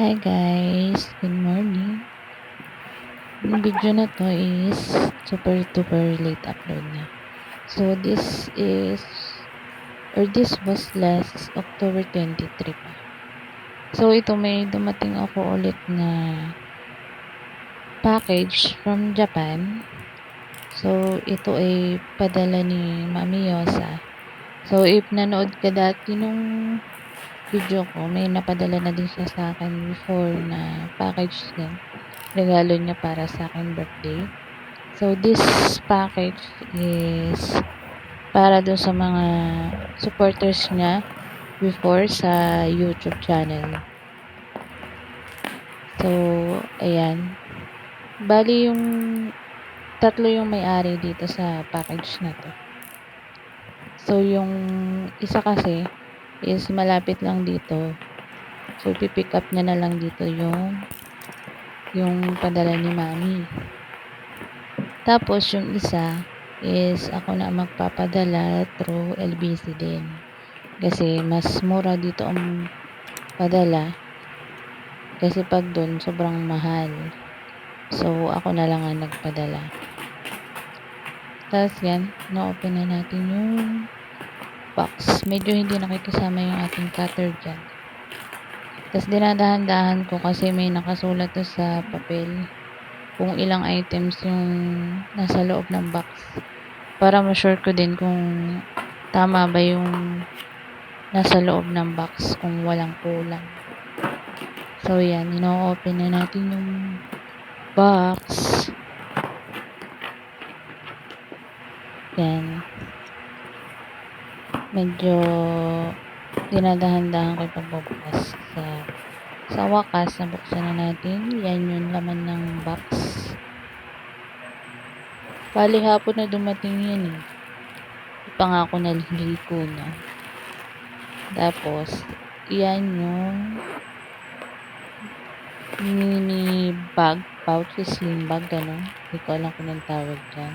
Hi guys, good morning. Yung video na to is super duper late upload na. So this was last October 23 pa. So ito may dumating ako ulit na package from Japan. So ito ay padala ni Mami Yosa. So if nanood ka dati nung video ko, may napadala na din siya sa akin before na package din. Regalo niya para sa akin birthday. So, this package is para dun sa mga supporters niya before sa YouTube channel. So, ayan. Bali yung tatlo yung may-ari dito sa package na to. So, yung isa kasi is malapit lang dito. So, pipick up niya na lang dito yung padala ni Mami. Tapos, yung isa is ako na magpapadala through LBC din. Kasi, mas mura dito ang padala. Kasi, pag doon, sobrang mahal. So, ako na lang ang nagpadala. Tapos, yan. Na-open na natin yung box. Medyo hindi nakikisama yung ating cutter dyan. Tapos, dinadahan-dahan ko kasi may nakasulat to sa papel kung ilang items yung nasa loob ng box. Para ma-sure ko din kung tama ba yung nasa loob ng box kung walang kulang. So, yan. Ino-open na natin yung box. Yan. Medyo dinadahan-dahan ko yung pagbubukas. Sa wakas, nabuksan na natin. Yan yung laman ng box. Bali hapon na dumating yun eh. Di pa nga ako naliliko na. Tapos, yan yung mini bag, pouch, sling bag, gano'n. Hindi ko alam kung anong tawag dyan.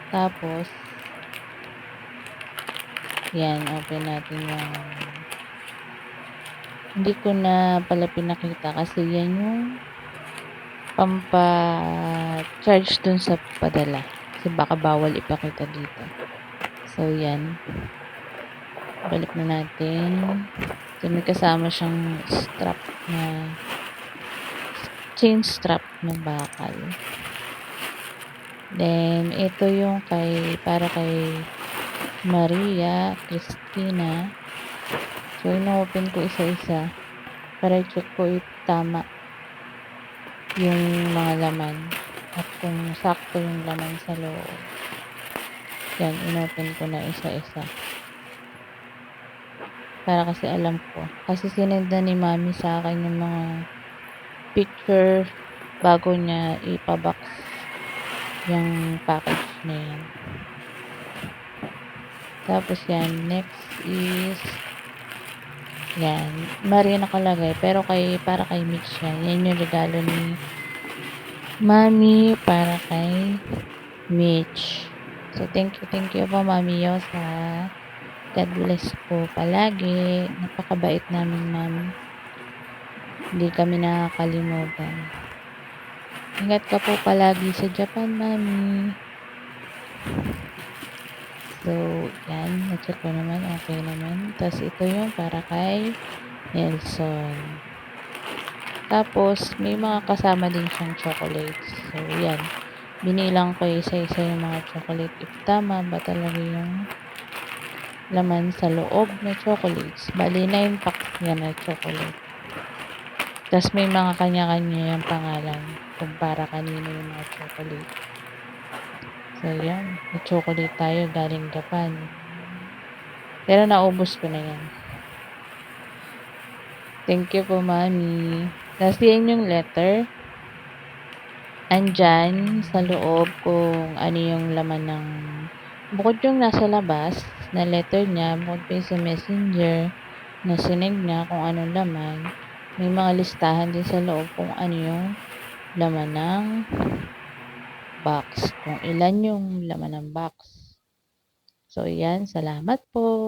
Tapos, yan, open natin yung hindi ko na pala pinakita kasi yan yung pampa-charge dun sa padala. Kasi baka bawal ipakita dito. So, yan. Balik na natin. So, may kasama siyang strap na chain strap na bakal. Then, ito yung para kay Maria Cristina. So, ino-open ko isa-isa para i-check ko if tama yung mga laman at kung sakto yung laman sa loob. Yan, inopen ko na isa-isa. Para kasi alam ko. Kasi sinenda ni Mami sa akin yung mga picture bago niya ipabox yung package na yan. Tapos yan, next is yan, Maria nakalagay pero para kay Mitch yan. Yan yung regalo ni Mami para kay Mitch. So, thank you po, Mami Yosa. God bless po palagi. Napakabait namin, Mami. Hindi kami nakakalimutan. Ingat ka po palagi sa Japan, Mami. So, yan. Na-check ko naman. Okay naman. Tapos, ito yung para kay Nelson. Tapos, may mga kasama din siyang chocolates. So, yan. Binilang ko isa-isa yung mga chocolate. If tama ba talaga yung laman sa loob na chocolates. Bali, 9 packs yan na chocolate. Tapos, may mga kanya-kanya yung pangalan kung para kanino yung mga chocolate. So, yan. May chocolate tayo galing Japan. Pero naubos ko na yan. Thank you po, Mami. Tapos, yan yung letter. Andyan sa loob kung ano yung laman ng bukod yung nasa labas na letter niya, bukod pa sa messenger na sinend niya kung anong laman, may mga listahan din sa loob kung ano yung laman ng box. Kung ilan yung laman ng box. So, yan. Salamat po.